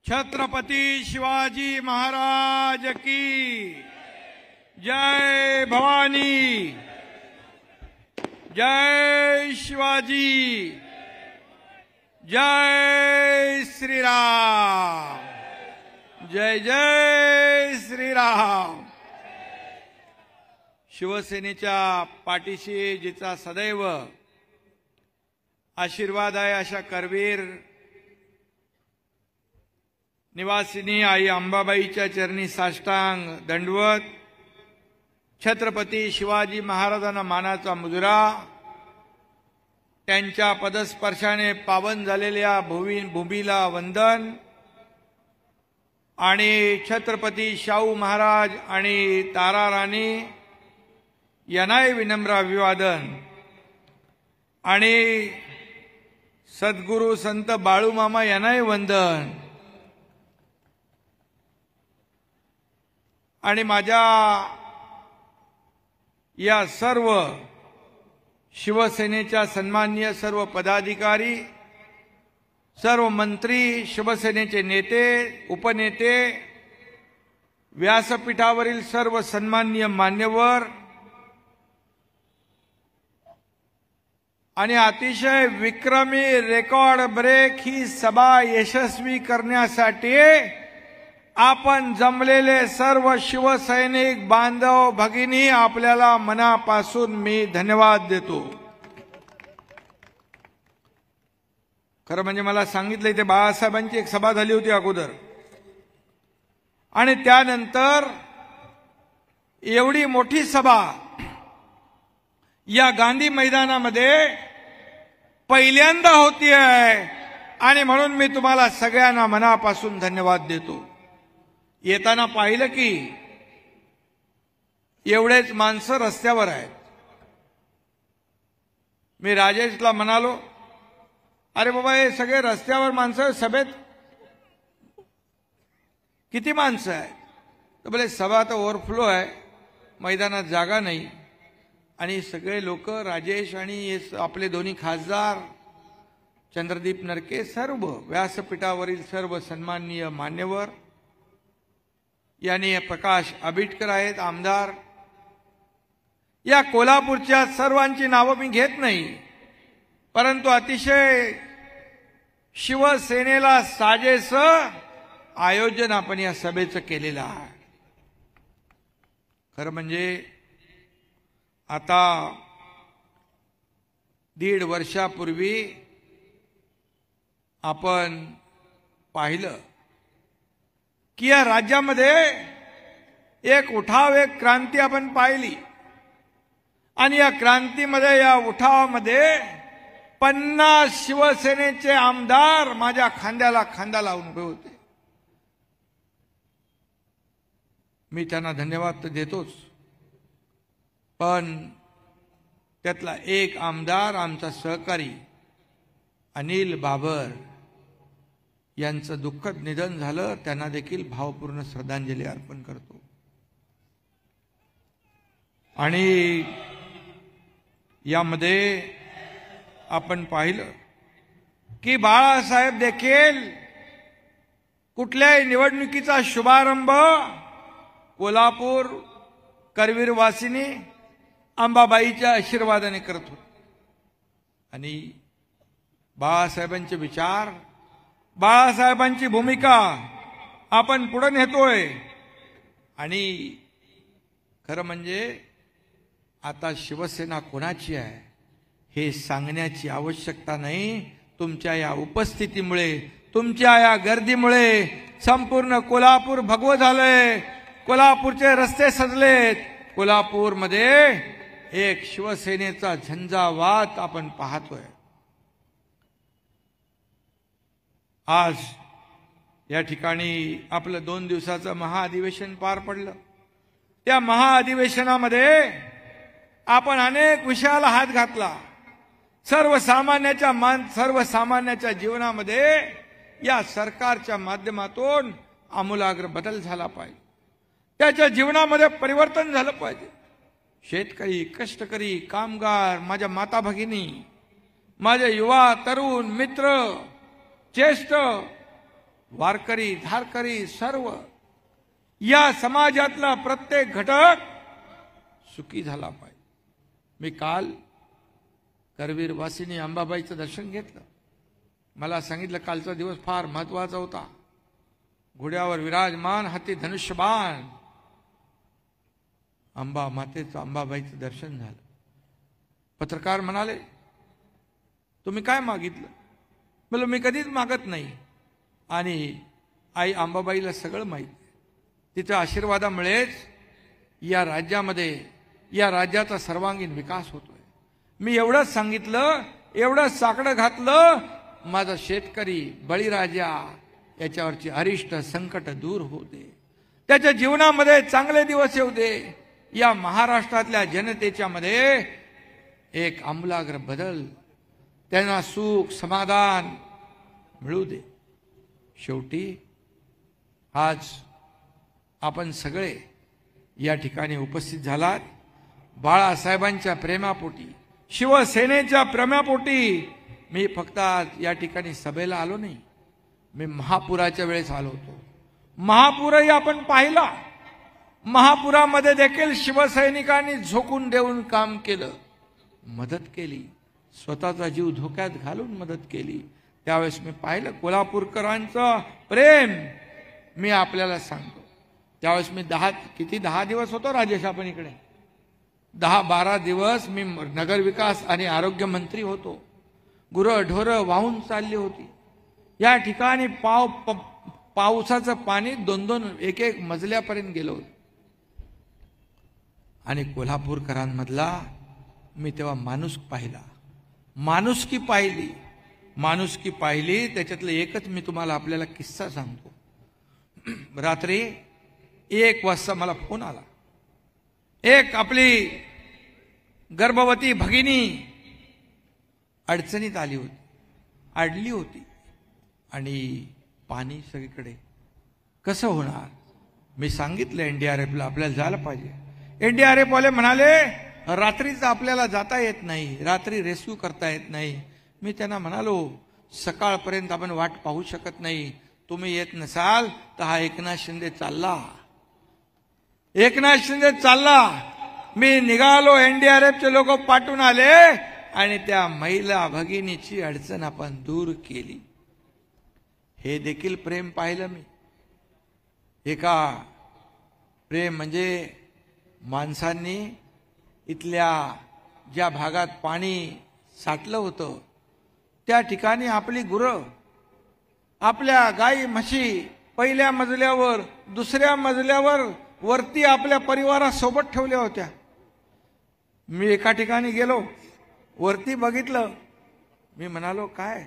छत्रपती शिवाजी महाराज की जय। भवानी जय। शिवाजी जय। श्रीराम जय जय श्रीराम। शिवसेनेच्या पाठीशी जिचा सदैव आशीर्वाद आहे अशा करवीर निवासिनी आई अंबाबाईच्या चरणी साष्टांग दंडवत। छत्रपती शिवाजी महाराजांना मानाचा मुजरा, त्यांच्या पदस्पर्शाने पावन झालेल्या भूमीला वंदन आणि छत्रपती शाहू महाराज आणि तारा राणी यांनाही विनम्र अभिवादन आणि सद्गुरू संत बाळूमामा यांनाही वंदन। आणि माझ्या या सर्व शिवसेनेच्या सन्माननीय सर्व पदाधिकारी, सर्व मंत्री, शिवसेनेचे नेते, उपनेते, व्यासपीठावरील सर्व सन्माननीय मान्यवर आणि अतिशय विक्रमी रेकॉर्ड ब्रेक ही सभा यशस्वी करण्यासाठी आपण जमलेले सर्व शिवसैनिक बांधव भगिनी, आपल्याला मनापासून मी धन्यवाद देतो। खरं म्हणजे मला सांगितलं इथे बाळासाहेबांची एक सभा झाली होती अगोदर आणि त्यानंतर एवढी मोठी सभा या गांधी मैदानामध्ये पहिल्यांदा होती आहे आणि म्हणून मी तुम्हाला सगळ्यांना मनापासून धन्यवाद देतो। येताना पाहिलं की एवढेच माणसं रस्त्यावर आहेत। मी राजेशला म्हणालो, अरे बाबा हे सगळे रस्त्यावर माणसं, सभेत किती माणसं आहेत? तर बोले सभा तर ओव्हरफ्लो आहे, मैदानात जागा नाही। आणि सगळे लोक, राजेश आणि आपले दोन्ही खासदार चंद्रदीप नरके, सर्व व्यासपीठावरील सर्व सन्माननीय मान्यवर, यानी प्रकाश आंबेडकर आहेत आमदार, या कोल्हापूरच्या सर्वांची नावं मी घेत नाही, परंतु अतिशय शिवसेनेला साजेस आयोजन आपण या सभेचं केलेलं आहे। खरं म्हणजे आता 1.5 वर्षापूर्वी आपण पाहिलं की या राज्यामध्ये एक उठाव, एक क्रांती आपण पाहिली आणि या क्रांतीमध्ये, या उठावामध्ये 50 शिवसेनेचे आमदार माझ्या खांद्याला खांदा लावून उभे होते। मी त्यांना धन्यवाद तर देतोच, पण त्यातला एक आमदार, आमचा सहकारी अनिल बाबर यांचं दुःखद निधन झालं, त्यांना देखील भावपूर्ण श्रद्धांजली अर्पण करतो। आणि यामध्ये आपण पाहिलं की बाळासाहेब देखील कुठल्याही निवडणुकीचा शुभारंभ कोल्हापूर करवीर वासिनी अंबाबाईच्या आशीर्वादाने करत होते आणि बाळासाहेबांचे विचार, बाळासाहेबांची भूमिका आपण पुढे नेतोय। आणि खरं म्हणजे आता शिवसेना कोणाची आहे हे सांगण्याची आवश्यकता नाही। तुमच्या या उपस्थितीमुळे, तुमच्या या गर्दीमुळे संपूर्ण कोल्हापूर भगवं झालंय, कोल्हापूरचे रस्ते सजलेत, कोल्हापूरमध्ये एक शिवसेनेचा झंझावात आपण पाहतोय। आज या ठिकाणी आपलं 2 दिवसाचं महाअधिवेशन पार पडलं। त्या महाअधिवेशनामध्ये आपण अनेक विषयाला हात घातला। सर्वसामान्याच्या जीवनामध्ये या सरकारच्या माध्यमातून आमूलाग्र बदल झाला पाहिजे, त्याच्या जीवनामध्ये परिवर्तन झालं पाहिजे। शेतकरी, कष्टकरी, कामगार, माझ्या माता भगिनी, माझे युवा तरुण मित्र, ज्येष्ठ वारकरी धारकरी सर्व या समाजातला प्रत्येक घटक सुखी झाला पाहिजे. मी काल करवीर वासिनी अंबाबाईचं दर्शन घेतलं. मला सांगितलं कालचा दिवस फार महत्वाचा होता. घोड्यावर विराजमान, हाती धनुष्यबाण, अंबा मातेचं अंबाबाईचं दर्शन झालं. पत्रकार म्हणाले तुम्ही काय मागितलं? म्हणलं मी कधीच मागत नाही आणि आई अंबाबाईला सगळं माहीत. तिच्या आशीर्वादामुळेच या राज्यामध्ये या राज्याचा सर्वांगीण विकास होतोय. मी एवढंच सांगितलं, एवढंच साकडं घातलं, माझा शेतकरी बळीराजा याच्यावरची अरिष्ट संकट दूर होऊ दे, त्याच्या जीवनामध्ये चांगले दिवस येऊ दे, या महाराष्ट्रातल्या जनतेच्या मध्ये एक आमूलाग्र बदल, त्यांना सुख समाधान मिळू दे. शेवटी आज आपण सगळे या ठिकाणी उपस्थित झालात बाळासाहेबांच्या प्रेमापोटी, शिवसेनेच्या प्रेमापोटी. मी फक्त आज या ठिकाणी सभेला आलो नाही, मी महापुराच्या वेळेस आलो होतो. महापूरही आपण पाहिला. महापुरामध्ये देखील शिवसैनिकांनी झोकून देऊन काम केलं, मदत केली, स्वतःचा जीव धोक्यात घालून मदत केली. त्यावेळेस मी पाहिलं कोल्हापूरकरांचं प्रेम. मी आपल्याला सांगतो त्यावेळेस मी 10 दिवस होतो राजेश आपण इकडे, 10-12 दिवस मी नगर विकास आणि आरोग्य मंत्री होतो. गुरं ढोरं वाहून चालली होती. या ठिकाणी पावसाचं पाणी 2-2 1-1 मजल्यापर्यंत गेलं होतं. आणि कोल्हापूरकरांमधला मी तेव्हा माणुसकी पाहिली. त्याच्यातलं एकच मी तुम्हाला आपल्याला किस्सा सांगतो. रात्री 1 वाजता मला फोन आला. एक आपली गर्भवती भगिनी अडचणीत आली होती, अडली होती आणि पाणी सगळीकडे, कसं होणार? मी सांगितलं एनडीआरएफला आपल्याला जायला पाहिजे. एनडीआरएफ वाले म्हणाले रात्रीचं आपल्याला जाता येत नाही, रात्री रेस्क्यू करता येत नाही. मी त्यांना म्हणालो सकाळपर्यंत आपण वाट पाहू शकत नाही, तुम्ही येत नसाल तर हा एकनाथ शिंदे चालला. मी निघालो, एनडीआरएफचे लोक पाठवून आले आणि त्या महिला भगिनीची अडचण आपण दूर केली. हे देखील प्रेम पाहिलं मी. प्रेम म्हणजे माणसांनी इथल्या ज्या भागात पाणी साठलं होतं त्या ठिकाणी आपली गुरं, आपल्या गाई म्हशी पहिल्या मजल्यावर, दुसऱ्या मजल्यावर, वरती आपल्या परिवारासोबत ठेवल्या होत्या. मी एका ठिकाणी गेलो, वरती बघितलं. मी म्हणालो काय?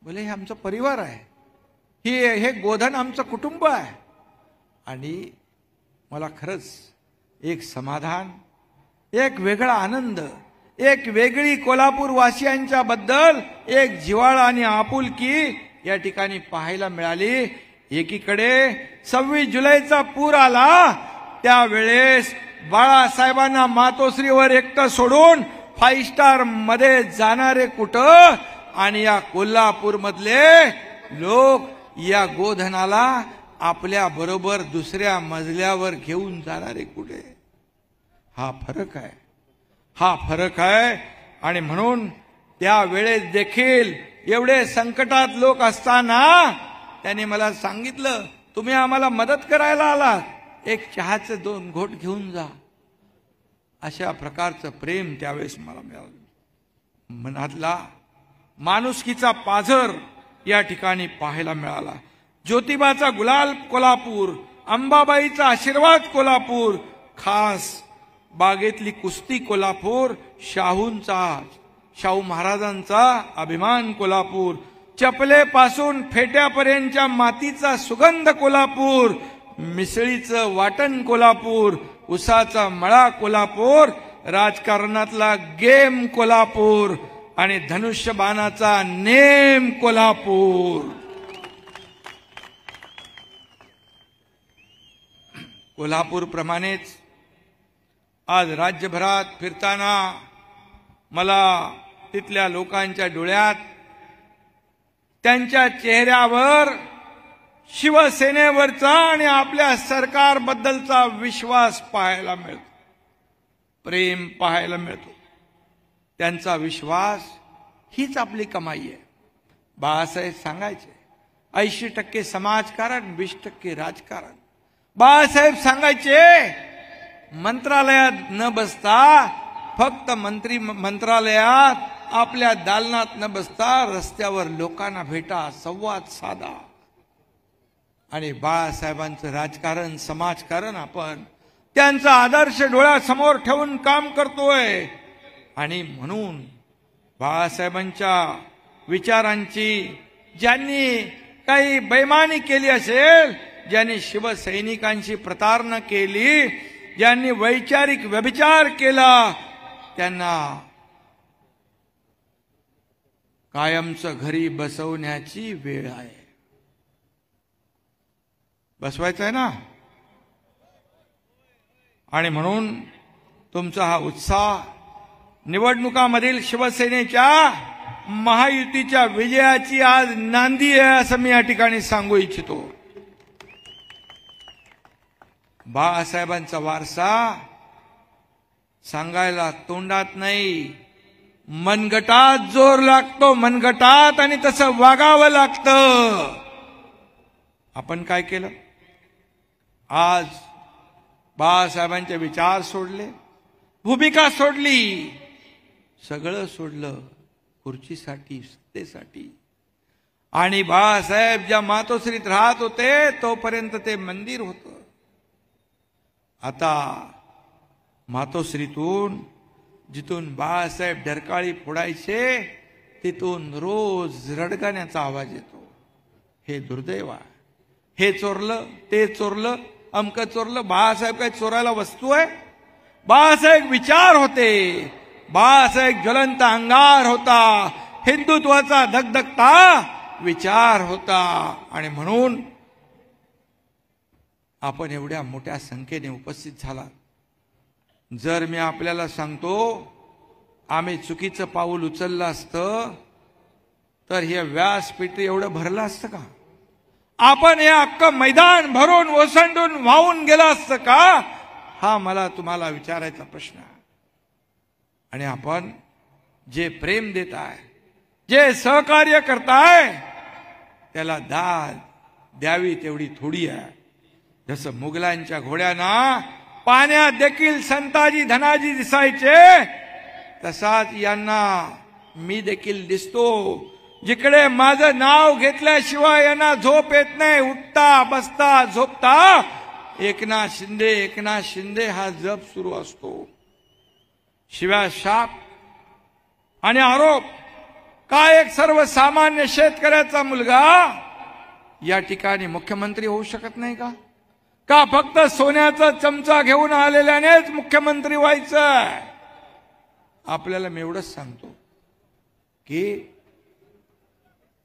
बोले हे आमचा परिवार आहे, हे गोधन आमचं कुटुंब आहे. आणि मला खरंच एक समाधान, एक वेगळा आनंद, एक वेगळी कोल्हापूर वासियांच्या बद्दल एक जिव्हाळा आणि आपुलकी या ठिकाणी पाहायला मिळाली. एकीकडे 26 जुलैचा पूर आला, त्यावेळेस बाळासाहेबांना मातोश्रीवर एकटं सोडून 5 स्टार मध्ये जाणारे कुठं, आणि या कोल्हापूर मधले लोक या गोधनाला आपल्या बरोबर दुसऱ्या मजल्यावर घेऊन जाणारे कुठे? हा फरक आहे. आणि म्हणून त्या वेळेस देखील एवढे संकटात लोक असताना त्यांनी मला सांगितलं तुम्ही आम्हाला मदत करायला आलात, एक चहाचे 2 घोट घेऊन जा. अशा प्रकारचं प्रेम त्यावेळेस मला मिळालं. मनातला माणुसकीचा पाझर या ठिकाणी पाहायला मिळाला. ज्योतिबाचा गुलाल कोल्हापूर, अंबाबाईचा आशीर्वाद कोल्हापूर, खास बागेतली कुस्ती कोल्हापूर, शाहू महाराजांचा अभिमान कोल्हापूर, चपलेपासून फेट्यापर्यंतच्या मातीचा सुगंध कोल्हापूर, मिसळीचं वाटण कोल्हापूर, उसाचा मळा कोल्हापूर, राजकारणातला गेम कोल्हापूर आणि धनुष्यबाणाचा नेम कोल्हापूर. कोल्हापूर प्रमाणेच आज राज्यभरात फिरताना मला तिथल्या लोकांच्या डोळ्यात, त्यांच्या चेहऱ्यावर शिवसेनेवरचा आणि आपल्या सरकारबद्दलचा विश्वास पाहायला मिळतो, प्रेम पाहायला मिळतो. त्यांचा विश्वास हीच आपली कमाई आहे. बाळासाहेब सांगायचे 80% समाजकारण, 20% राजकारण. बाळासाहेब सांगायचे मंत्रालयात न बसता, फक्त मंत्रालयात आपल्या दालनात न बसता रस्त्यावर लोकांना भेटा, संवाद साधा. आणि बाळासाहेबांचं राजकारण, समाजकारण आपण त्यांचा आदर्श डोळ्यासमोर ठेवून काम करतोय. आणि म्हणून बाळासाहेबांच्या विचारांची ज्यांनी काही बेईमानी केली असेल, ज्यांनी शिवसैनिकांची प्रतारणा केली, ज्यांनी वैचारिक व्यभिचार केला, त्यांना कायमचं घरी बसवण्याची वेळ आहे. बसवायचं आहे ना. आणि म्हणून तुमचा हा उत्साह निवडणुकामधील शिवसेनेच्या महायुतीच्या विजयाची आज नांदी आहे असं मी या ठिकाणी सांगू इच्छितो. बाळासाहेबांचा वारसा सांगायला तोंडात नाही, मनगटात जोर लागतो, मनगटात. आणि तसं वागावं लागतं. आपण काय केलं? आज बाळासाहेबांचे विचार सोडले, भूमिका सोडली, सगळं सोडलं खुर्चीसाठी, सत्तेसाठी. आणि बाळासाहेब ज्या मातोश्रीत राहत होते तोपर्यंत ते मंदिर होतं. आता मातोश्रीतून, जिथून बाळासाहेब डरकाळी फोडायचे, तिथून रोज रडगाण्याचा आवाज येतो. हे दुर्दैव आहे. हे चोरलं, ते चोरलं, अमकं चोरलं. बाळासाहेब काय चोरायला वस्तू आहे? बाळासाहेब विचार होते. बाळासाहेब ज्वलंत अंगार होता. हिंदुत्वाचा धगधगता विचार होता. आणि म्हणून आपण एवढ्या मोठ्या संख्येने उपस्थित झाला. जर मी आपल्याला सांगतो आम्ही चुकीचं पाऊल उचललं असतं तर हे व्यासपीठ एवढं भरलं असतं का? आपण हे अख्खं मैदान भरून ओसंडून वाहून गेलं असतं का? हा मला तुम्हाला विचारायचा प्रश्न आहे. आणि आपण जे प्रेम देत आहे, जे सहकार्य करताय, त्याला दाद द्यावी तेवढी थोडी आहे. जसं मुघलांच्या घोड्यांना पाण्यात देखील संताजी धनाजी दिसायचे, तसाच यांना मी देखील दिसतो. जिकडे माझं नाव घेतल्याशिवाय यांना झोप येत नाही. उठता बसता झोपता एकनाथ शिंदे, एकनाथ शिंदे हा जप सुरू असतो. शिव्या, शाप आणि आरोप. काय एक सर्वसामान्य शेतकऱ्याचा मुलगा या ठिकाणी मुख्यमंत्री होऊ शकत नाही का? का फक्त सोन्याचा चमचा घेऊन आलेल्यानेच मुख्यमंत्री व्हायचं? आपल्याला मी एवढंच सांगतो की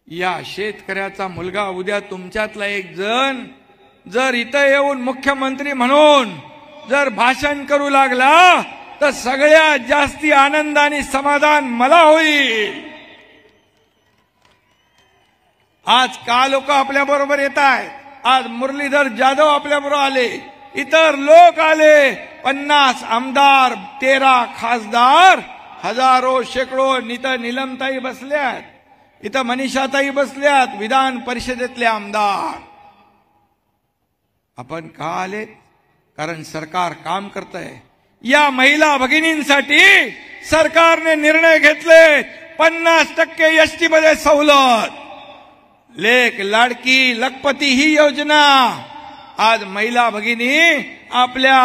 या शेतकऱ्याचा मुलगा उद्या तुमच्यातला एक जण जर इथं येऊन मुख्यमंत्री म्हणून जर भाषण करू लागला तर सगळ्यात जास्ती आनंद आणि समाधान मला होईल. आज का लोक आपल्या बरोबर येत आहेत. आज मुरलीधर जाधव आपल्या बरोबर आले, इतर लोक आले, 50 आमदार, 13 खासदार, हजारो शेकडो. इथं नीलमताई बसल्यात, इथं मनीषाताई बसल्यात, विधान परिषदेतले आमदार. आपण का आले? कारण सरकार काम करतंय. या महिला भगिनींसाठी सरकारने निर्णय घेतले 50% एसटी मध्ये सवलत. लेक लाडकी लखपती ही योजना. आज महिला भगिनी आपल्या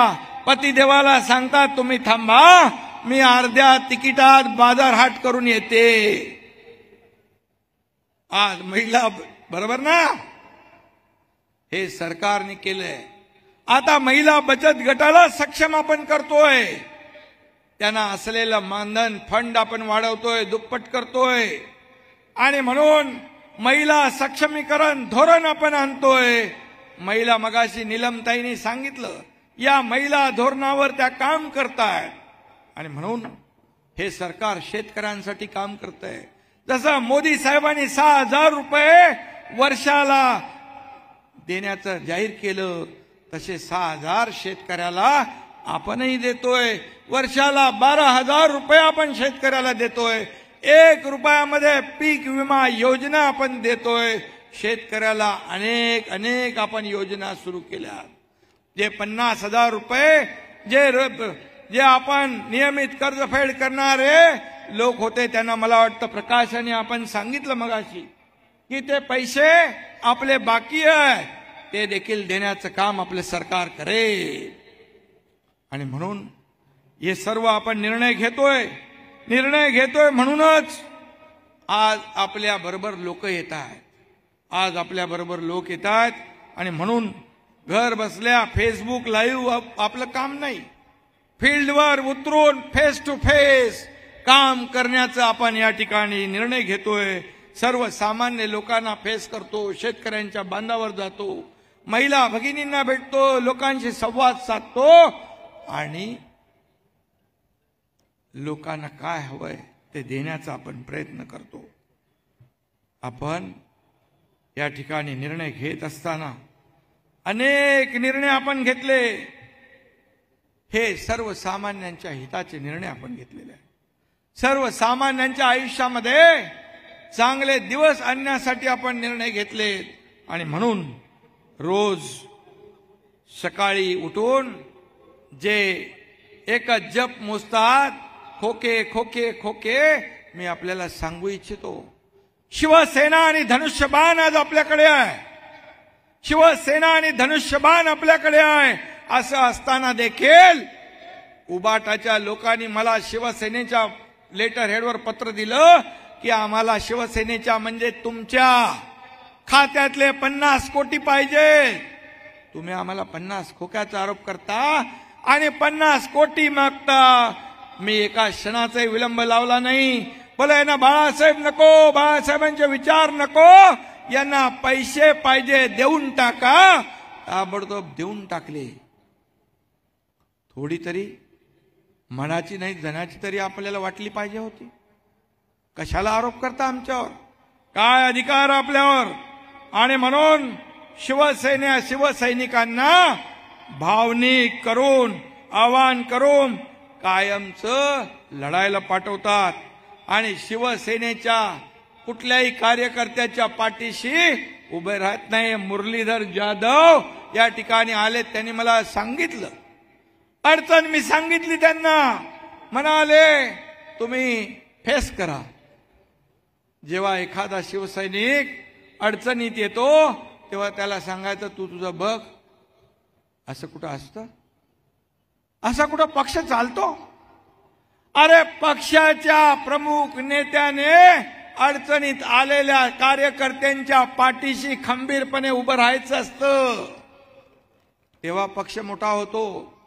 पतिदेवाला सांगतात तुम्ही थांबा, मी अर्ध्या तिकिटात बाजार हाट करून येते. आज महिला बरोबर ना? हे सरकारने केलंय. आता महिला बचत गटाला सक्षम आपण करतोय. त्यांना असलेलं मानधन फंड आपण वाढवतोय, दुप्पट करतोय. आणि म्हणून महिला सक्षमीकरण धोरण आपण आणतोय. महिला, मगाशी नीलमताईंनी सांगितलं, या महिला धोरणावर त्या काम करतायत. आणि म्हणून हे सरकार शेतकऱ्यांसाठी काम करतंय. जसं मोदी साहेबांनी 6,000 रुपये वर्षाला देण्याचं जाहीर केलं तसे 6,000 शेतकऱ्याला आपणही देतोय. वर्षाला 12,000 रुपये आपण शेतकऱ्याला देतोय. 1 रुपयामध्ये पीक विमा योजना आपण देतोय. शेतकऱ्याला अनेक आपण योजना सुरू केल्या. जे 50,000 रुपये जे आपण नियमित कर्जफेड करणारे लोक होते त्यांना मला वाटतं प्रकाशाने आपण सांगितलं मगाशी की ते पैसे आपले बाकी आहे ते देखील देण्याचं काम आपले सरकार करेल. आणि म्हणून हे सर्व आपण निर्णय घेतोय म्हणूनच आज आपल्या बरोबर लोक येत आहेत. आणि म्हणून घर बसल्या फेसबुक लाईव्ह आपलं काम नाही. फील्डवर उतरून फेस टू फेस काम करण्याचा आपण या ठिकाणी निर्णय घेतोय. सर्वसामान्य लोकांना फेस करतो, शेतकऱ्यांच्या बांधावर जातो, महिला भगिनींना भेटतो, लोकांशी संवाद साधतो आणि लोकांना काय हवंय ते देण्याचा आपण प्रयत्न करतो. आपण या ठिकाणी निर्णय घेत असताना अनेक निर्णय आपण घेतले. हे सर्वसामान्यांच्या हिताचे निर्णय आपण घेतलेले आहेत. सर्वसामान्यांच्या आयुष्यामध्ये चांगले दिवस आणण्यासाठी आपण निर्णय घेतले. आणि म्हणून रोज सकाळी उठून जे एकच जप मोजतात खोके खोके खोके, मी आपल्याला सांगू इच्छितो शिवसेना आणि धनुष्यबाण आज आपल्याकडे आहे. शिवसेना आणि धनुष्यबाण आपल्याकडे आहे. असं असताना देखील उबाटाच्या लोकांनी मला शिवसेनेच्या लेटर हेडवर पत्र दिलं की आम्हाला शिवसेनेच्या म्हणजे तुमच्या खात्यातले 50 कोटी पाहिजे. तुम्ही आम्हाला 50 खोक्याचा आरोप करता आणि 50 कोटी मागता. मी एका क्षणाचाही विलंब लावला नाही. बोला यांना बाळासाहेब नको, बाळासाहेबांचे विचार नको, यांना पैसे पाहिजे देऊन टाका. ताबडतोब देऊन टाकले. थोडी तरी मनाची नाही जनाची तरी आपल्याला वाटली पाहिजे होती. कशाला आरोप करता आमच्यावर? काय अधिकार आपल्यावर? आणि म्हणून शिवसैनिकांना भावनिक करून आवाहन करून कायमचं लढायला पाठवतात. आणि शिवसेनेच्या कुठल्याही कार्यकर्त्याच्या पाठीशी उभे राहत नाही. मुरलीधर जाधव या ठिकाणी आले, त्यांनी मला सांगितलं अडचण, मी सांगितली त्यांना, म्हणाले तुम्ही फेस करा. जेव्हा एखादा शिवसैनिक अडचणीत येतो तेव्हा त्याला सांगायचं तू तुझं बघ. असं कुठं असतं? असा कुठं पक्ष चालतो? अरे पक्षाच्या प्रमुख नेत्याने अडचणीत आलेल्या कार्यकर्त्यांच्या पाठीशी खंबीरपणे उभं राहायचं असतं. तेव्हा पक्ष मोठा होतो.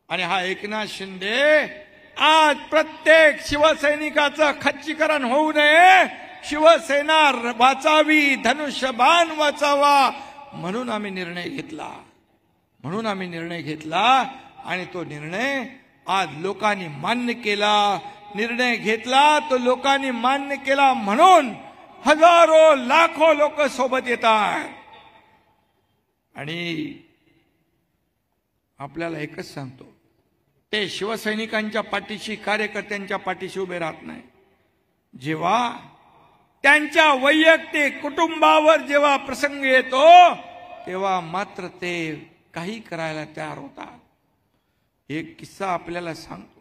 आणि हा एकनाथ शिंदे आज प्रत्येक शिवसैनिकाचं खच्चीकरण होऊ नये, शिवसेना वाचावी, धनुष्यबाण वाचावा, म्हणून आम्ही निर्णय घेतला. आणि तो निर्णय आज लोकांनी मान्य केला. निर्णय घेतला तो लोकांनी मान्य केला म्हणून हजारो लाखो लोक सोबत येतात. आणि आपल्याला एकच सांगतो, ते शिवसैनिकांच्या पाठीशी, कार्यकर्त्यांच्या पाठीशी उभे राहत नाही. जेव्हा त्यांच्या वैयक्तिक कुटुंबावर जेव्हा प्रसंग येतो तेव्हा मात्र ते काही करायला तयार होतात. एक किस्सा आपल्याला सांगतो.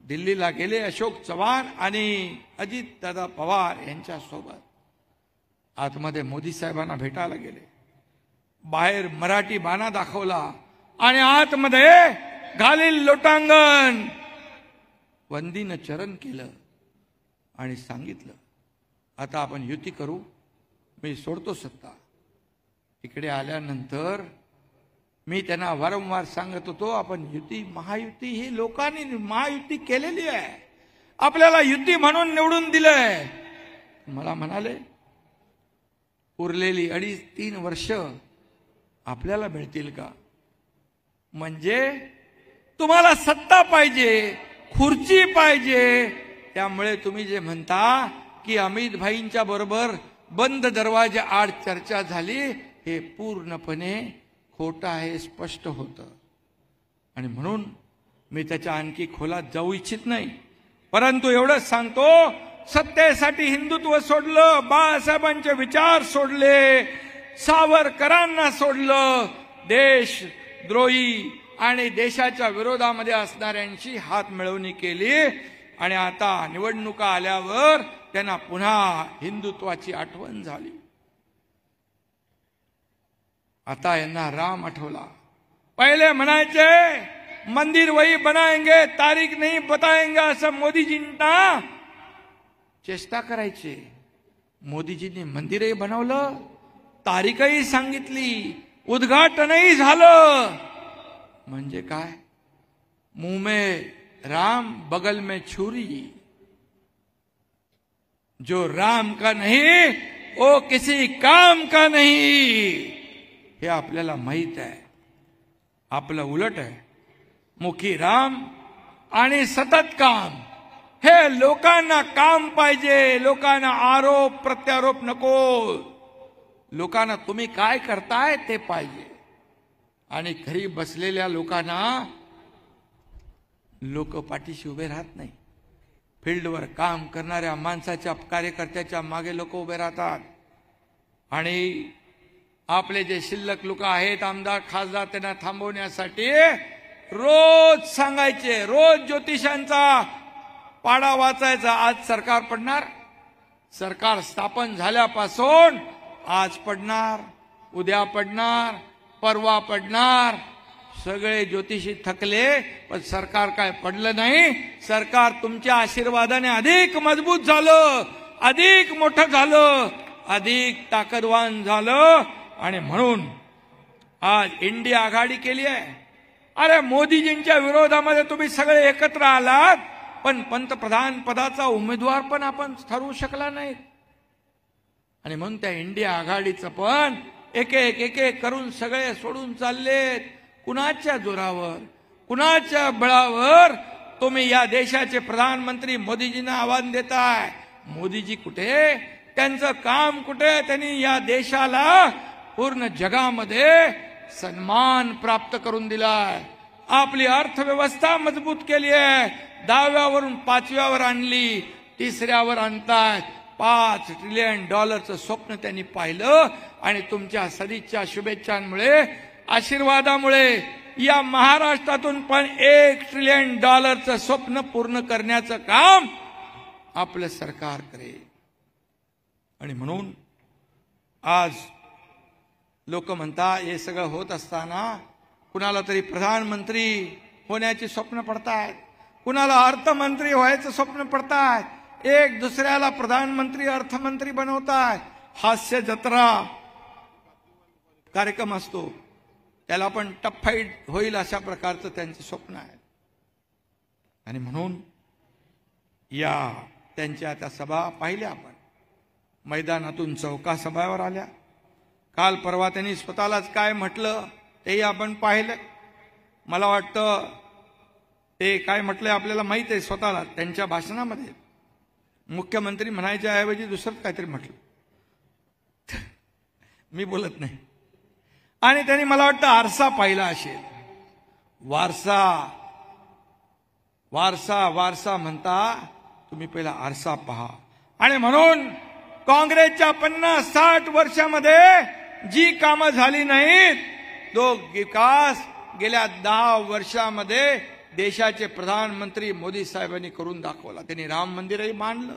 दिल्लीला गेले अशोक चव्हाण आणि अजित दादा पवार यांच्या सोबत. आतमध्ये मोदी साहेबांना भेटायला गेले. बाहेर मराठी बाणा दाखवला आणि आतमध्ये घालील लोटांगण वंदीनं चरण केलं आणि सांगितलं आता आपण युती करू, मी सोडतो सत्ता. इकडे आल्यानंतर मी त्यांना वारंवार सांगत होतो आपण युती, महायुती ही लोकांनी महायुती केलेली आहे, आपल्याला युती म्हणून निवडून दिलंय. मला म्हणाले उरलेली 2.5-3 वर्ष आपल्याला मिळतील का? म्हणजे तुम्हाला सत्ता पाहिजे, खुर्ची पाहिजे, त्यामुळे तुम्ही जे म्हणता की अमित भाईंच्या बरोबर बंद दरवाजा आड चर्चा झाली, हे पूर्णपणे खोटं आहे, स्पष्ट होतं. आणि म्हणून मी त्याच्या आणखी खोलात जाऊ इच्छित नाही, परंतु एवढंच सांगतो, सत्तेसाठी हिंदुत्व सोडलं, बाळासाहेबांचे विचार सोडले, सावरकरांना सोडलं, देशद्रोही आणि देशाच्या विरोधामध्ये असणाऱ्यांची हात मिळवणी केली. आणि आता निवडणुका आल्यावर त्यांना पुन्हा हिंदुत्वाची आठवण झाली. आता यांना राम आठवला. पहिले म्हणायचे मंदिर वही बनाएंगे, तारीख नहीं बताएंगे, असं मोदीजींना चेष्टा करायचे. मोदीजींनी मंदिरही बनवलं, तारीखही सांगितली, उद्घाटनही झालं. म्हणजे काय? मुंह में राम बगल में छुरी, जो राम का नहीं वो किसी काम का नहीं, हे आपल्याला माहित आहे. आपलं उलट आहे. मुखी राम आणि सतत काम. हे लोकांना काम पाहिजे, लोकांना आरोप प्रत्यारोप नको. लोकांना तुम्ही काय करताय ते पाहिजे. आणि घरी बसलेल्या लोकांना लोक पाठीशी उभे राहत नाही. फील्डवर काम करणाऱ्या माणसाच्या, कार्यकर्त्याच्या मागे लोक उभे राहतात. आणि आपले जे शिल्लक लोक आहेत, आमदार खासदार, त्यांना थांबवण्यासाठी रोज सांगायचे, रोज ज्योतिषांचा पाडा वाचायचा. आज सरकार पडणार, सरकार स्थापन झाल्यापासून आज पडणार, उद्या पडणार, परवा पडणार. सगळे ज्योतिषी थकले, पण सरकार काय पडलं नाही. सरकार तुमच्या आशीर्वादाने अधिक मजबूत झालं, अधिक मोठं झालं, अधिक ताकदवान झालं. आणि म्हणून आज इंडिया आघाडी केली आहे. अरे मोदीजींच्या विरोधामध्ये तुम्ही सगळे एकत्र आलात, पण पंतप्रधान पदाचा उमेदवार पण आपण ठरवू शकला नाही. आणि म्हणून त्या इंडिया आघाडीचं पण एक एक करून सगळे सोडून चाललेत. कुणाच्या जोरावर, कुणाच्या बळावर तुम्ही या देशाचे प्रधानमंत्री मोदीजींना आव्हान देताय? मोदीजी कुठे? त्यांचं काम कुठे? त्यांनी या देशाला पूर्ण जगामध्ये सन्मान प्राप्त करून दिलाय. आपली अर्थव्यवस्था मजबूत केली आहे. 10व्यावरून 5व्यावर आणली, 3ऱ्यावर आणतायत. $5 ट्रिलियन स्वप्न त्यांनी पाहिलं. आणि तुमच्या सदिच्छा, शुभेच्छांमुळे, आशीर्वादामुळे या महाराष्ट्रातून पण $1 ट्रिलियन स्वप्न पूर्ण करण्याचं काम आपलं सरकार करेल. आणि म्हणून आज लोक म्हणतात, हे सगळं होत असताना कुणाला तरी प्रधानमंत्री होण्याची स्वप्न पडतायत, कुणाला अर्थमंत्री व्हायचं स्वप्न पडतायत, एक दुसऱ्याला प्रधानमंत्री अर्थमंत्री बनवतायत. हास्य जत्रा कार्यक्रम असतो, त्याला पण टफाईट होईल अशा प्रकारचं त्यांचं स्वप्न आहे. आणि म्हणून या त्यांच्या त्या सभा पाहिल्या आपण, मैदानातून चौका सभावर आल्या. काल परवा त्यांनी स्वतःलाच काय म्हटलं तेही आपण पाहिलं. मला वाटतं ते काय म्हटलंय आपल्याला माहित आहे स्वतःला. त्यांच्या भाषणामध्ये मुख्यमंत्री म्हणायच्या ऐवजी दुसरंच काहीतरी म्हटलं, मी बोलत नाही. आणि त्यांनी मला वाटतं आरसा पाहिला असेल. वारसा वारसा वारसा म्हणता, तुम्ही पहिला आरसा पहा. आणि म्हणून काँग्रेसच्या 50-60 वर्षामध्ये जी कामं झाली नाहीत, तो विकास गेल्या 10 वर्षामध्ये देशाचे प्रधानमंत्री मोदी साहेबांनी करून दाखवला. त्यांनी राम मंदिरही बांधलं,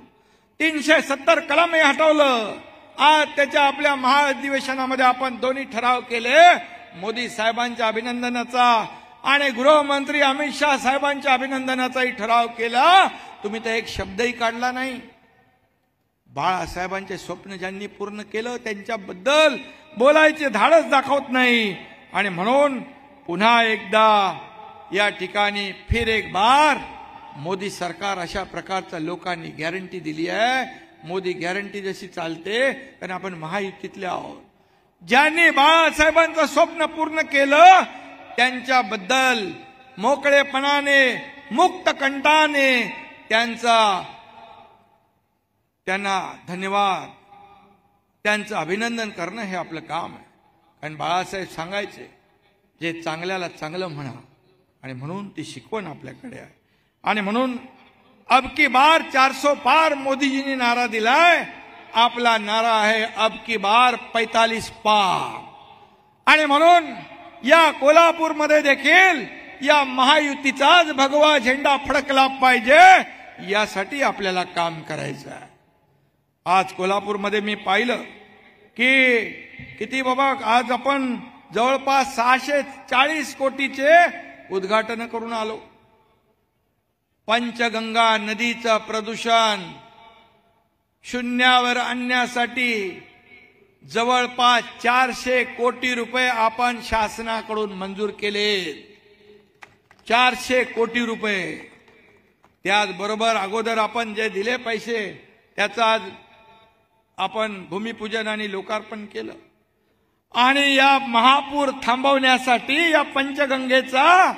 370 कलमही हटवलं. आज त्याच्या आपल्या महाअधिवेशनामध्ये आपण दोन्ही ठराव केले, मोदी साहेबांच्या अभिनंदनाचा आणि गृहमंत्री अमित शाह साहेबांच्या अभिनंदनाचाही ठराव केला. तुम्ही तर एक शब्दही काढला नाही. बाळासाहेबांचे स्वप्न ज्यांनी पूर्ण केलं त्यांच्याबद्दल बोलायचे धाडस दाखवत नाही. आणि म्हणून पुन्हा एकदा या ठिकाणी फिर एक बार मोदी सरकार अशा प्रकारचं लोकांनी गॅरंटी दिली आहे. मोदी गॅरंटी जशी चालते, कारण आपण महायुतीतले आहोत. ज्यांनी बाळासाहेबांचं स्वप्न पूर्ण केलं त्यांच्याबद्दल मोकळेपणाने, मुक्त कंठाने त्यांना धन्यवाद, त्यांचं अभिनंदन करणं हे आपलं काम आहे. आणि बाळासाहेब सांगायचे, जे चांगल्याला चांगलं म्हणा, आणि म्हणून ती शिकवण आपल्याकडे आहे. आणि म्हणून अब की बार 400 पार मोदीजींनी नारा दिलाय. आपला नारा आहे अब की बार 45 पार. आणि म्हणून या कोल्हापूरमध्ये देखील या महायुतीचाच भगवा झेंडा फडकला पाहिजे, यासाठी आपल्याला काम करायचं आहे. आज कोल्हापूरमध्ये मी पाहिलं की किती बाबा, आज आपण जवळपास 640 कोटीचे उद्घाटन करून आलो. पंचगंगा नदीचं प्रदूषण शून्यावर आणण्यासाठी जवळपास 400 कोटी रुपये आपण शासनाकडून मंजूर केले. 400 कोटी रुपये. त्याचबरोबर अगोदर आपण जे दिले पैसे त्याचा आज आपण भूमिपूजन आणि लोकार्पण केलं. आणि या महापूर थांबवण्यासाठी या पंचगंगेचा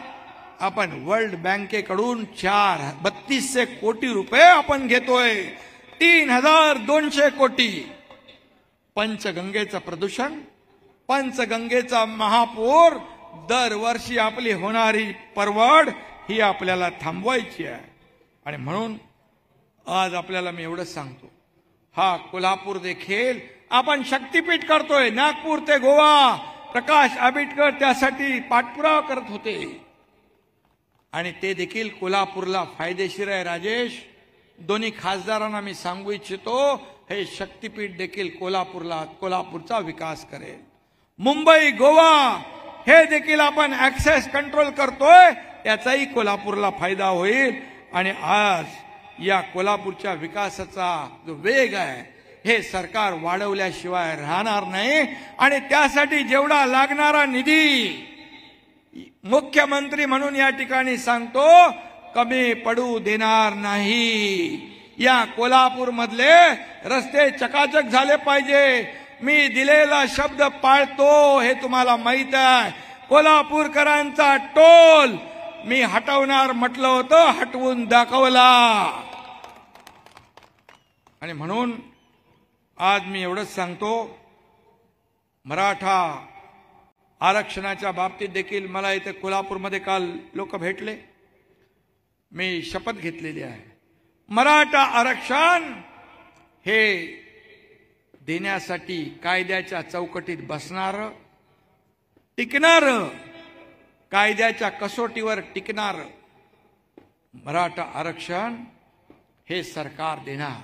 आपण वर्ल्ड बँकेकडून 3200 कोटी रुपये आपण घेतोय. 3200 कोटी. पंचगंगेचं प्रदूषण, पंचगंगेचा महापूर, दरवर्षी आपली होणारी परवड ही आपल्याला थांबवायची आहे. आणि म्हणून आज आपल्याला मी एवढंच सांगतो, हा कोल्हापूर देखील आपण शक्तीपीठ करतोय. नागपूर ते गोवा प्रकाश आंबेडकर त्यासाठी पाठपुरावा करत होते, आणि ते देखील कोल्हापूरला फायदेशीर आहे. राजेश, दोन्ही खासदारांना मी सांगू इच्छितो, हे शक्तीपीठ देखील कोल्हापूरचा विकास करेल. मुंबई गोवा हे देखील आपण ऍक्सेस कंट्रोल करतोय, त्याचाही कोल्हापूरला फायदा होईल. आणि आज या कोल्हापूरच्या विकासाचा जो वेग आहे हे सरकार वाढवल्याशिवाय राहणार नाही. आणि त्यासाठी जेवढा लागणारा निधी मुख्यमंत्री म्हणून या ठिकाणी सांगतो, कमी पडू देणार नाही. या कोल्हापूर मधले रस्ते चकाचक झाले पाहिजे. मी दिलेला शब्द पाळतो हे तुम्हाला माहित आहे. कोल्हापूरकरांचा टोल मी हटवणार म्हटलं होतं, हटवून दाखवला. आणि म्हणून आज मी एवढंच सांगतो, मराठा आरक्षणाच्या बाबतीत देखील मला इथे कोल्हापूरमध्ये काल लोक भेटले. मी शपथ घेतलेली आहे, मराठा आरक्षण हे देण्यासाठी कायद्याच्या चौकटीत बसणार, टिकणार, कायद्याच्या कसोटीवर टिकणार मराठा आरक्षण हे सरकार देणार.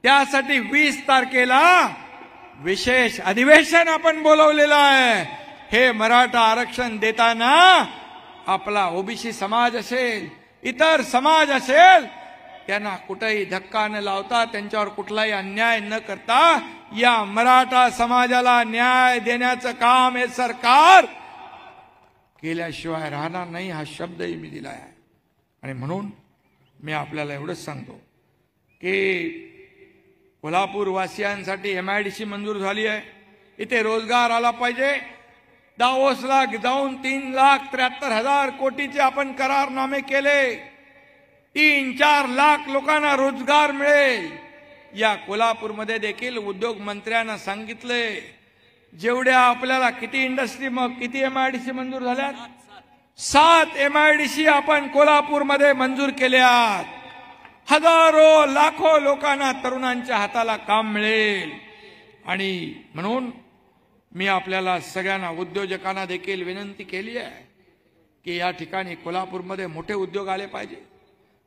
त्यासाठी 20 तारखेला विशेष अधिवेशन आपण बोलवलेलं आहे. हे मराठा आरक्षण देताना आपला ओबीसी समाज असेल, इतर समाज असेल, त्यांना कुठेही धक्का न लावता, त्यांच्यावर कुठलाही अन्याय न करता या मराठा समाजाला न्याय देण्याचं काम हे सरकार केल्याशिवाय राहणार नाही, हा शब्दही मी दिला आहे. आणि म्हणून मी आपल्याला एवढंच सांगतो की कोल्हापूर वासियांसाठी MIDC मंजूर झाली आहे. इथे रोजगार आला पाहिजे. दावोसला जाऊन 3,73,000 कोटीचे आपण करारनामे केले. 3-4 लाख लोकांना रोजगार मिळेल. या कोल्हापूरमध्ये देखील उद्योग मंत्र्यांना सांगितले, जेवढ्या आपल्याला किती इंडस्ट्री, मग किती MIDC मंजूर झाल्यात? 7 MIDC आपण कोल्हापूरमध्ये मंजूर केल्यात. हजारो लाखो लोकांना, तरुणांच्या हाताला काम मिळेल. आणि म्हणून मी आपल्याला सगळ्यांना, उद्योजकांना देखील विनंती केली आहे की या ठिकाणी कोल्हापूरमध्ये मोठे उद्योग आले पाहिजे,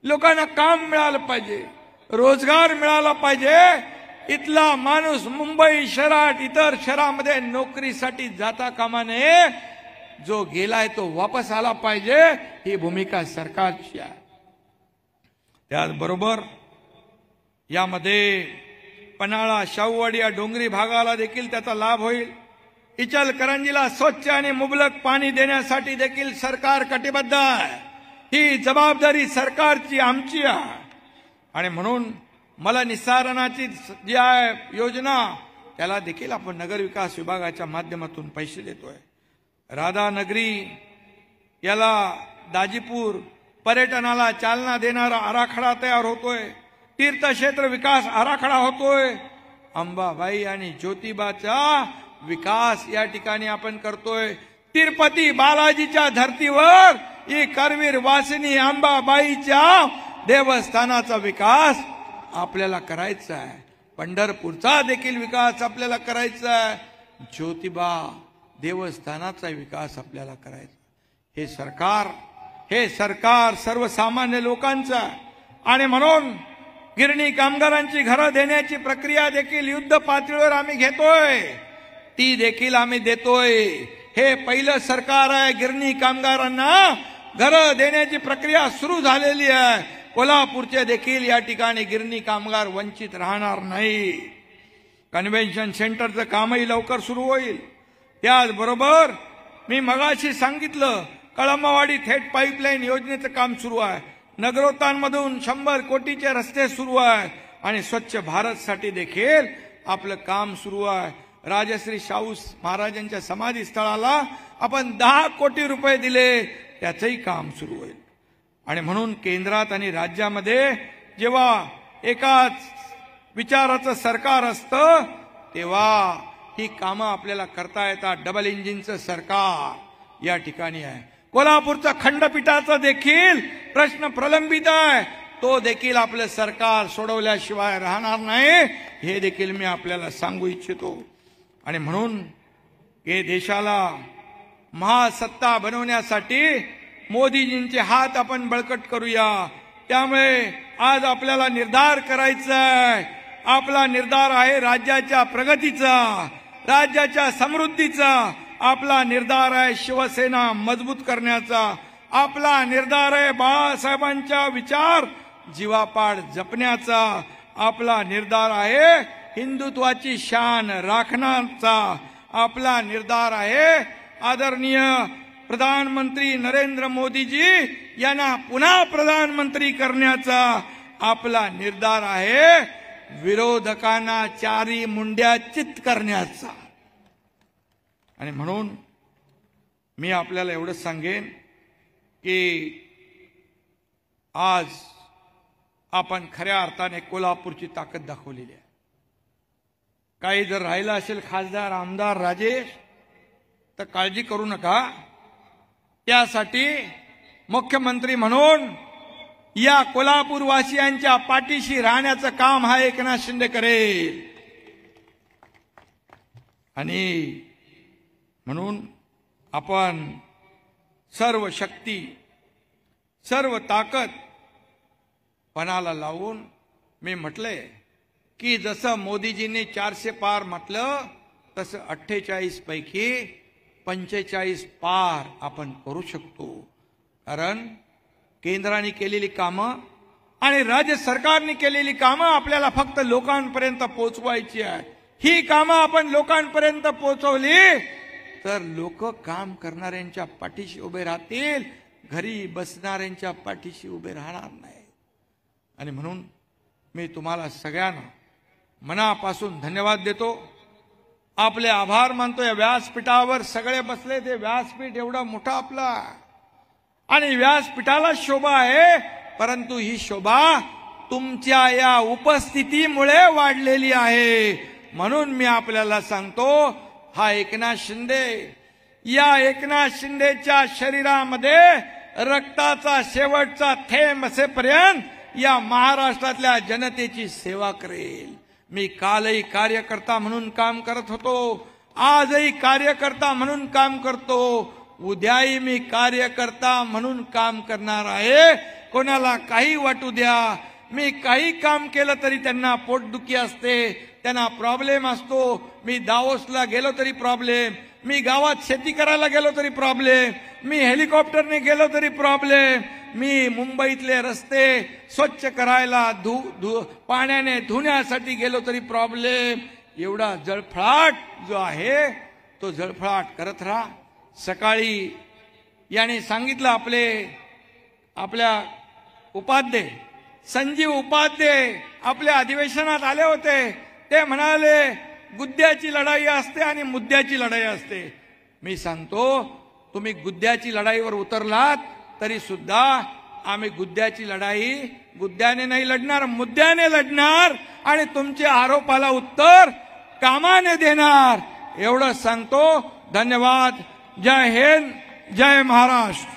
लोकांना काम मिळालं पाहिजे, रोजगार मिळाला पाहिजे. इथला माणूस मुंबई शहरात, इतर शहरामध्ये नोकरीसाठी जाता कामा नये. जो गेलाय तो वापस आला पाहिजे, ही भूमिका सरकारची आहे. त्याचबरोबर यामध्ये पन्हाळा, शाहूवाडी या डोंगरी भागाला देखील त्याचा लाभ होईल. इचलकरंजीला स्वच्छ आणि मुबलक पाणी देण्यासाठी देखील सरकार कटिबद्ध आहे. ही जबाबदारी सरकारची, आमची आहे. आणि म्हणून मला निस्सारणाची जी आहे योजना, त्याला देखील आपण नगर विकास विभागाच्या माध्यमातून पैसे देतोय. राधानगरी याला, दाजीपूर पर्यटनाला चालना देणारा आराखडा तयार होतोय. तीर्थक्षेत्र विकास आराखडा होतोय. अंबाबाई आणि ज्योतिबाचा विकास या ठिकाणी आपण करतोय। तिरुपती बालाजीच्या धर्तीवर ही करवीर वासिनी अंबाबाईच्या देवस्थानाचा विकास आपल्याला करायचा आहे। पंढरपूरचा देखील विकास आपल्याला करायचा आहे। ज्योतिबा देवस्थानाचा विकास आपल्याला करायचा। हे सरकार सर्वसामान्य लोकांचं आहे आणि म्हणून गिरणी कामगारांची घरं देण्याची प्रक्रिया देखील युद्ध पातळीवर आम्ही घेतोय, ती देखील आम्ही देतोय। हे पहिलं सरकार आहे। गिरणी कामगारांना घरं देण्याची प्रक्रिया सुरू झालेली आहे। कोल्हापूरचे देखील या ठिकाणी गिरणी कामगार वंचित राहणार नाही। कन्व्हेन्शन सेंटरचं कामही लवकर सुरू होईल। त्याचबरोबर मी मगाशी सांगितलं कळमवाडी थेट पाईपलाईन योजनेचं काम सुरू आहे। नगरोत्थानमधून 100 कोटीचे रस्ते सुरू आहेत आणि स्वच्छ भारतसाठी देखील आपलं काम सुरू आहे। राजश्री शाहू महाराजांच्या समाधी स्थळाला आपण 10 कोटी रुपये दिले, त्याचंही काम सुरू होईल। आणि म्हणून केंद्रात आणि राज्यामध्ये जेव्हा एकाच विचाराचं सरकार असतं तेव्हा ही कामं आपल्याला करता येतात। डबल इंजिनचं सरकार या ठिकाणी आहे। कोल्हापूरचा खंडपीठाचा देखील प्रश्न प्रलंबित आहे, तो देखील आपलं सरकार सोडवल्याशिवाय राहणार नाही, हे देखील मी आपल्याला सांगू इच्छितो। आणि म्हणून हे देशाला महासत्ता बनवण्यासाठी मोदीजींचे हात आपण बळकट करूया। त्यामुळे आज आपल्याला निर्धार करायचा आहे। आपला निर्धार आहे राज्याच्या प्रगतीचा, राज्याच्या समृद्धीचा। आपला निर्धार आहे शिवसेना मजबूत करण्याचा। आपला निर्धार आहे बाळासाहेबांच्या विचार जीवापाड जपण्याचा। आपला निर्धार आहे हिंदुत्वाची शान राखण्याचा। आपला निर्धार आहे आदरणीय प्रधानमंत्री नरेंद्र मोदीजी यांना पुन्हा प्रधानमंत्री करण्याचा। आपला निर्धार आहे विरोधकांना चारी मुंड्या चित करण्याचा। आणि म्हणून मी आपल्याला एवढंच सांगेन की आज आपण खऱ्या अर्थाने कोल्हापूरची ताकद दाखवलेली आहे। काही जर राहिला असेल खासदार आमदार राजेश तर काळजी करू नका। त्यासाठी मुख्यमंत्री म्हणून या कोल्हापूर वासियांच्या पाठीशी राहण्याचं काम हा एकनाथ शिंदे करेल। आणि म्हणून आपण सर्व शक्ती सर्व ताकद पणाला लावून मी म्हटलंय की जसं मोदीजींनी 400 पार म्हटलं तसं 48 पैकी 45 पार आपण करू शकतो। कारण केंद्राने केलेली कामं आणि राज्य सरकारने केलेली कामं आपल्याला फक्त लोकांपर्यंत पोहोचवायची आहे। ही कामं आपण लोकांपर्यंत पोहोचवली तर लोक काम करणाऱ्यांच्या पाठीशी उभे राहतील, घरी बसणाऱ्यांच्या पाठीशी उभे राहणार नाही। आणि म्हणून मी तुम्हाला सगळ्यांना मनापासून धन्यवाद देतो, आपले आभार मानतो। या व्यासपीठावर सगळे बसले, ते व्यासपीठ एवढा मोठा आपला आणि व्यासपीठाला शोभा आहे, परंतु ही शोभा तुमच्या या उपस्थितीमुळे वाढलेली आहे। म्हणून मी आपल्याला सांगतो हा एकनाथ शिंदे, या एकनाथ शिंदेच्या शरीरामध्ये रक्ताचा शेवटचा थेंब असेपर्यंत या महाराष्ट्रातल्या जनतेची सेवा करेल। मी कालही कार्यकर्ता म्हणून काम करत होतो, आजही कार्यकर्ता म्हणून काम करतो, उद्याही मी कार्यकर्ता म्हणून काम करणार आहे। कोणाला काही वाटू द्या, मी काही काम केलं तरी त्यांना पोटदुखी असते, त्यांना प्रॉब्लेम असतो। मी दावोसला गेलो तरी प्रॉब्लेम, मी गावात शेती करायला गेलो तरी प्रॉब्लेम, मी हेलिकॉप्टरने गेलो तरी प्रॉब्लेम, मी मुंबईतले रस्ते स्वच्छ करायला पाण्याने धुण्यासाठी गेलो तरी प्रॉब्लेम। एवढा जळफळाट जो आहे तो जळफळाट करत राहा। सकाळी याने सांगितलं आपल्या उपाध्याय संजीव उपाध्याय आपल्या अधिवेशनात आले होते, ते म्हणाले गुद्द्याची लढाई असते आणि मुद्द्याची लढाई असते। मी सांगतो तुम्ही गुद्द्याची लढाईवर उतरलात तरी सुद्धा आम्ही गुद्द्याची लढाई गुद्द्याने नाही लढणार, मुद्द्याने लढणार आणि तुमच्या आरोपाला उत्तर कामाने देणार। एवढंच सांगतो. धन्यवाद. जय हिंद, जय महाराष्ट्र.